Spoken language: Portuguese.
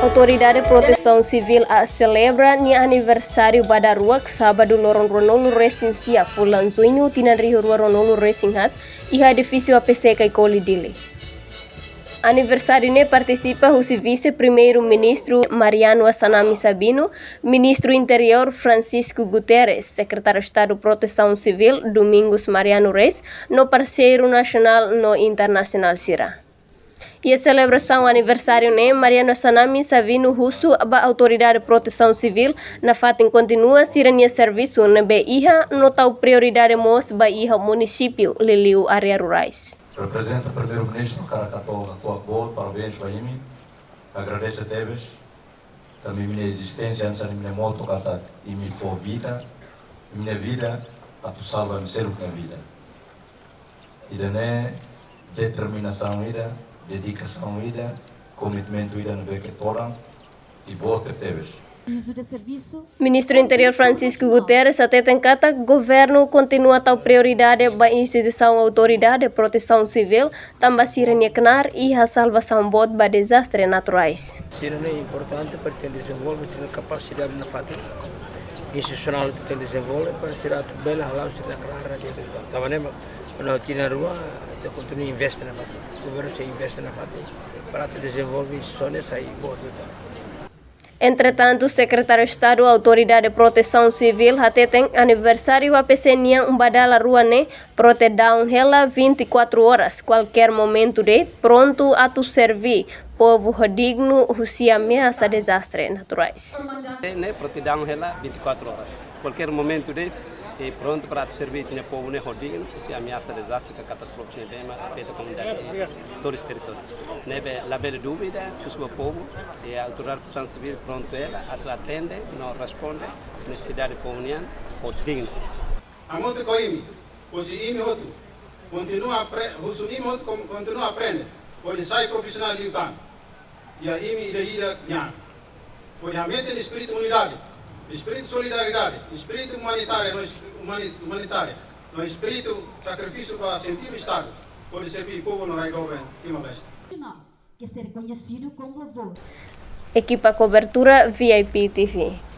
Autoridade de Proteção Civil celebra ni aniversário ba Daruak sábado lorong ronolo resinsia fulan junho tinan rio ronolo resinhat iha edifício APC kai coli dile. Aniversário ne participa o vice-primeiro-ministro Mariano Assanami Sabino, ministro interior Francisco Guterres, secretário de Estado de Proteção Civil Domingos Mariano Reis, no parceiro nacional no internacional Sira. E a celebração aniversário ne Mariano Assanami Sabino Russo a Autoridade de Proteção Civil na fatin Kontinua sirania serviço na iha no tal prioridade mos ba iha município Liliu área rurais. Representa o primeiro-ministro Caracatou, a tua boa, parabéns para mim. Agradeço a Teves. Também minha existência, antes de minha moto, e me for vida, minha vida, a tu salva-me ser o minha vida. E daí, determinação, dedicação, commitment, no bem que toram, e boa que Teves. Ministro Interior Francisco Guterres até tem cata Governu continua tal prioridade ba instituição Autoridade de Proteção Civil também sirene kenar e a salvação bot ba desastres naturais. Sirene é importante para ter desenvolver a capacidade na fata institucional de ter desenvolver para tirar bela halal se declarar de tamanho na tina rua de continua investir na fata. O governo se investe na fata para desenvolver instituições aí bot. Entretanto, o secretário de Estado, Autoridade de Proteção Civil, até tem aniversário APC Nia badala rua ne prote down hela 24 horas, qualquer momento de pronto a tu servir povo digno se ameaça desastres naturais. Ne prote down hela 24 horas, qualquer momento de pronto para te servir o povo digno se ameaça desastre que catástrofe ne bem respeito a comunidade todo esse território. Nebe la bela dúvida que o seu povo e a autoridade de proteção civil pronto ela atende, não responde necessidade comunitária ou digno. A moto coime, o se ime outro continua continua aprende, pode sair profissional de lutar e a ime ida ganhar. Pode aumentar o espírito de unidade, espírito de solidariedade, espírito humanitário, no espírito de sacrifício para sentir o Estado, pode servir o povo no governo que uma vez. Equipa cobertura VIP TV.